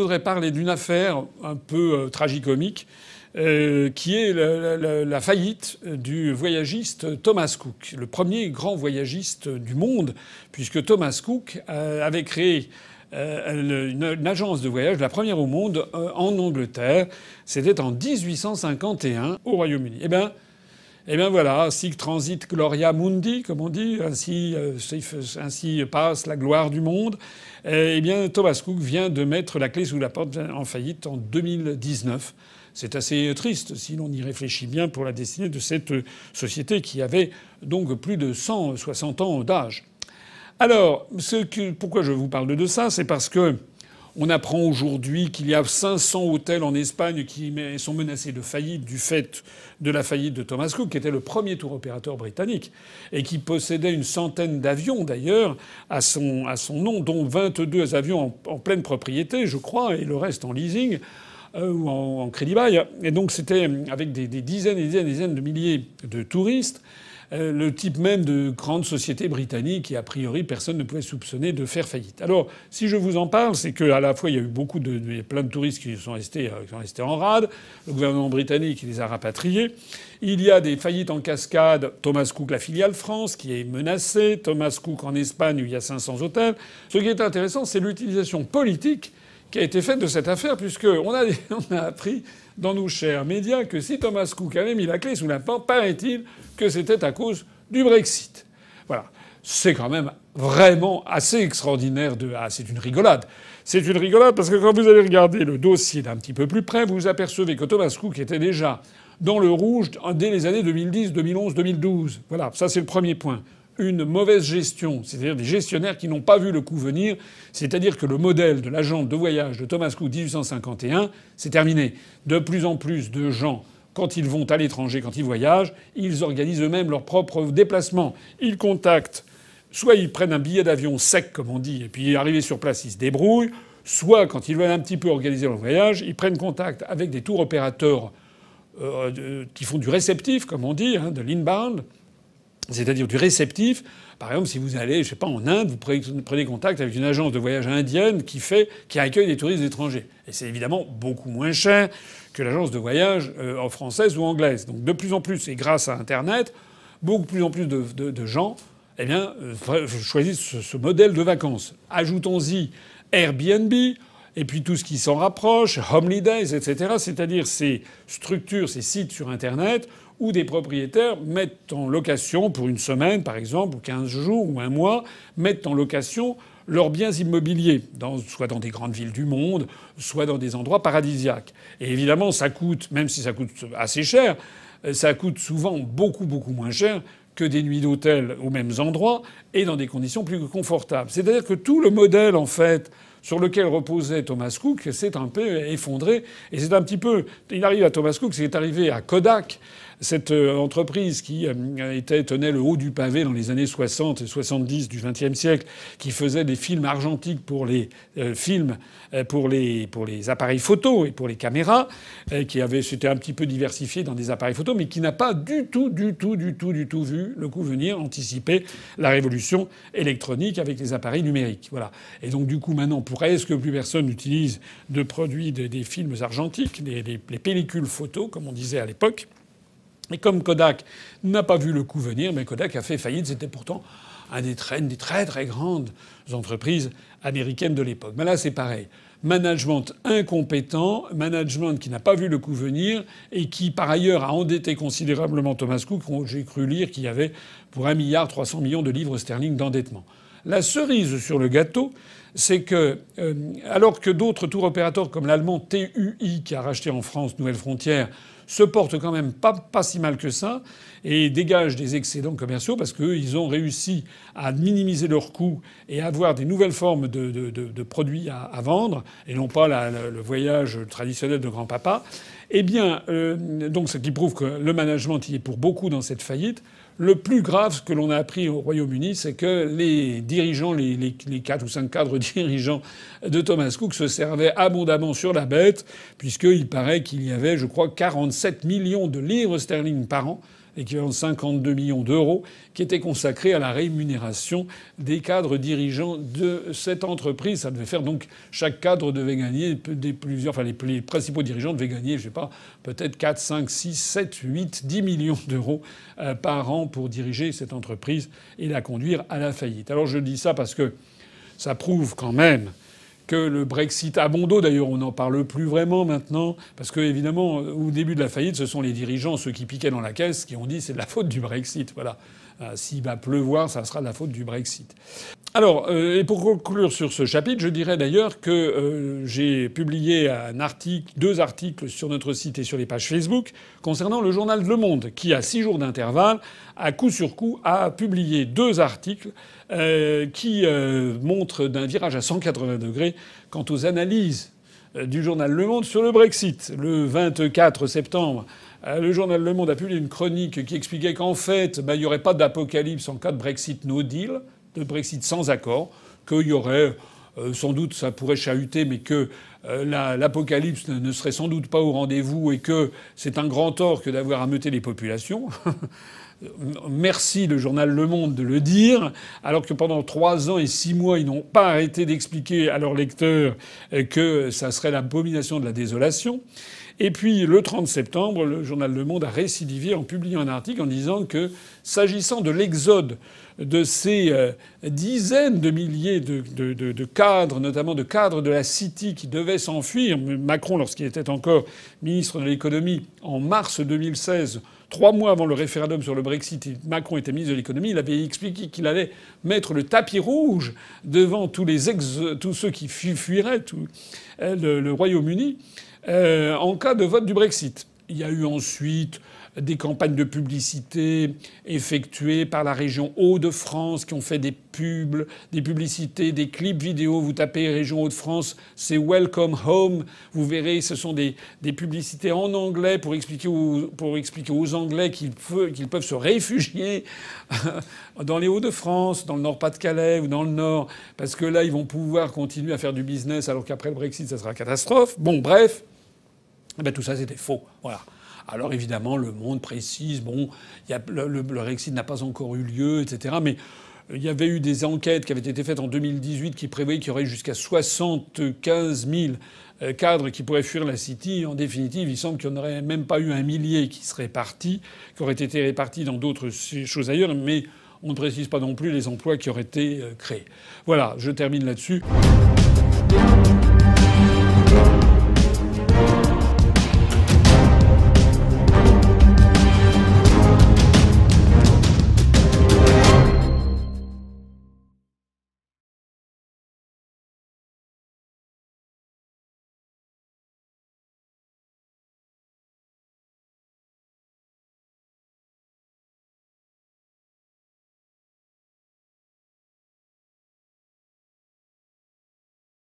voudrais parler d'une affaire un peu tragicomique, qui est la faillite du voyagiste Thomas Cook, le premier grand voyagiste du monde, puisque Thomas Cook avait créé une agence de voyage, la première au monde, en Angleterre. C'était en 1851 au Royaume-Uni. Eh bien voilà, sic transit gloria mundi, comme on dit, ainsi passe la gloire du monde. Eh bien Thomas Cook vient de mettre la clé sous la porte en faillite en 2019. C'est assez triste si l'on y réfléchit bien pour la destinée de cette société qui avait donc plus de 160 ans d'âge. Alors, pourquoi je vous parle de ça, c'est parce que on apprend aujourd'hui qu'il y a 500 hôtels en Espagne qui sont menacés de faillite du fait de la faillite de Thomas Cook, qui était le premier tour opérateur britannique et qui possédait une centaine d'avions d'ailleurs à son nom, dont 22 avions en pleine propriété, je crois, et le reste en leasing ou en crédit bail. Et donc c'était avec des dizaines et des dizaines de milliers de touristes. Le type même de grande société britannique et a priori personne ne pouvait soupçonner de faire faillite. Alors si je vous en parle, c'est qu'à la fois il y a eu plein de touristes qui sont restés en rade. Le gouvernement britannique les a rapatriés. Il y a des faillites en cascade. Thomas Cook, la filiale France, qui est menacée. Thomas Cook en Espagne où il y a 500 hôtels. Ce qui est intéressant, c'est l'utilisation politique qui a été faite de cette affaire, puisqu'on a appris dans nos chers médias que si Thomas Cook avait mis la clé sous la porte, paraît-il que c'était à cause du Brexit. Voilà. C'est quand même vraiment assez extraordinaire c'est une rigolade. C'est une rigolade parce que quand vous allez regarder le dossier d'un petit peu plus près, vous vous apercevez que Thomas Cook était déjà dans le rouge dès les années 2010, 2011, 2012. Voilà. Ça, c'est le premier point. Une mauvaise gestion, c'est-à-dire des gestionnaires qui n'ont pas vu le coup venir, c'est-à-dire que le modèle de l'agent de voyage de Thomas Cook 1851, c'est terminé. De plus en plus de gens, quand ils vont à l'étranger, quand ils voyagent, ils organisent eux-mêmes leurs propres déplacements. Ils contactent, soit ils prennent un billet d'avion sec, comme on dit, et puis arrivés sur place, ils se débrouillent, soit quand ils veulent un petit peu organiser leur voyage, ils prennent contact avec des tours opérateurs qui font du réceptif, comme on dit, de l'inbound, c'est-à-dire du réceptif. Par exemple, si vous allez, je sais pas, en Inde, vous prenez contact avec une agence de voyage indienne qui accueille des touristes étrangers. Et c'est évidemment beaucoup moins cher que l'agence de voyage française ou anglaise. Donc de plus en plus, et grâce à Internet, beaucoup plus en plus de gens, choisissent ce modèle de vacances. Ajoutons-y Airbnb, et puis tout ce qui s'en rapproche, Holidays, etc. C'est-à-dire ces structures, ces sites sur Internet où des propriétaires mettent en location pour une semaine, par exemple, ou 15 jours, ou un mois, mettent en location leurs biens immobiliers, soit dans des grandes villes du monde, soit dans des endroits paradisiaques. Et évidemment, ça coûte, même si ça coûte assez cher, ça coûte souvent beaucoup, beaucoup moins cher que des nuits d'hôtel aux mêmes endroits et dans des conditions plus confortables. C'est-à-dire que tout le modèle, en fait, sur lequel reposait Thomas Cook s'est un peu effondré. Et c'est un petit peu... Il arrive à Thomas Cook, c'est arrivé à Kodak, cette entreprise qui tenait le haut du pavé dans les années 60 et 70 du XXe siècle, qui faisait des films argentiques pour les pour les appareils photo et pour les caméras, s'était un petit peu diversifié dans des appareils photo, mais qui n'a pas du tout vu le coup venir, anticiper la révolution électronique avec les appareils numériques. Voilà. Et donc du coup maintenant, presque plus personne n'utilise de produits des films argentiques, les pellicules photo, comme on disait à l'époque. Et comme Kodak n'a pas vu le coup venir, mais Kodak a fait faillite. C'était pourtant un des très très grandes entreprises américaines de l'époque. Mais là, c'est pareil. Management incompétent, management qui n'a pas vu le coup venir et qui, par ailleurs, a endetté considérablement Thomas Cook. J'ai cru lire qu'il y avait pour 1,3 milliard de livres sterling d'endettement. La cerise sur le gâteau, c'est que, alors que d'autres tours opérateurs comme l'allemand TUI, qui a racheté en France Nouvelles Frontières, se portent quand même pas si mal que ça et dégagent des excédents commerciaux parce qu'ils ont réussi à minimiser leurs coûts et à avoir des nouvelles formes de produits à vendre et non pas le voyage traditionnel de grand-papa. Eh bien, donc ce qui prouve que le management y est pour beaucoup dans cette faillite. Le plus grave, ce que l'on a appris au Royaume-Uni, c'est que les dirigeants, les 4 ou 5 cadres dirigeants de Thomas Cook se servaient abondamment sur la bête, puisqu'il paraît qu'il y avait, je crois, 47 millions de livres sterling par an équivalent de 52 millions d'euros, qui étaient consacrés à la rémunération des cadres dirigeants de cette entreprise. Ça devait faire donc chaque cadre devait gagner les principaux dirigeants devaient gagner, je sais pas, peut-être 4, 5, 6, 7, 8, 10 millions d'euros par an pour diriger cette entreprise et la conduire à la faillite. Alors je dis ça parce que ça prouve quand même que le Brexit a bon dos. D'ailleurs, on n'en parle plus vraiment maintenant, parce que évidemment, au début de la faillite, ce sont les dirigeants, ceux qui piquaient dans la caisse, qui ont dit c'est de la faute du Brexit. Voilà. S'il va pleuvoir, ça sera de la faute du Brexit. Alors, et pour conclure sur ce chapitre, je dirais d'ailleurs que j'ai publié deux articles sur notre site et sur les pages Facebook concernant le journal Le Monde, qui, à 6 jours d'intervalle, à coup sur coup, a publié 2 articles qui montrent d'un virage à 180 degrés quant aux analyses du journal Le Monde sur le Brexit. Le 24 septembre, le journal Le Monde a publié une chronique qui expliquait qu'en fait, il n'y aurait pas d'apocalypse en cas de Brexit no deal, de Brexit sans accord, qu'il y aurait sans doute, ça pourrait chahuter, mais que l'apocalypse ne serait sans doute pas au rendez-vous et que c'est un grand tort que d'avoir ameuté les populations. Merci le journal Le Monde de le dire, alors que pendant 3 ans et 6 mois, ils n'ont pas arrêté d'expliquer à leurs lecteurs que ça serait l'abomination de la désolation. Et puis, le 30 septembre, le journal Le Monde a récidivé en publiant un article en disant que, s'agissant de l'exode de ces dizaines de milliers de cadres, notamment de cadres de la City qui devaient s'enfuir, Macron, lorsqu'il était encore ministre de l'économie, en mars 2016, 3 mois avant le référendum sur le Brexit, Macron était ministre de l'économie, il avait expliqué qu'il allait mettre le tapis rouge devant tous ceux qui fuiraient le Royaume-Uni en cas de vote du Brexit. Il y a eu ensuite des campagnes de publicité effectuées par la région Hauts-de-France qui ont fait des pubs, des publicités, des clips vidéo. Vous tapez région Hauts-de-France, c'est Welcome Home. Vous verrez, ce sont des publicités en anglais pour expliquer aux Anglais qu'ils peuvent se réfugier dans les Hauts-de-France, dans le Nord-Pas-de-Calais ou dans le Nord, parce que là, ils vont pouvoir continuer à faire du business alors qu'après le Brexit, ça sera catastrophe. Bon, bref. Eh ben, tout ça, c'était faux. Voilà. Alors évidemment, Le Monde précise, le Brexit n'a pas encore eu lieu, etc. Mais il y avait eu des enquêtes qui avaient été faites en 2018 qui prévoyaient qu'il y aurait jusqu'à 75 000 cadres qui pourraient fuir la City. En définitive, il semble qu'il n'y en aurait même pas eu 1 millier qui seraient partis, qui auraient été répartis dans d'autres choses ailleurs, mais on ne précise pas non plus les emplois qui auraient été créés. Voilà, je termine là-dessus.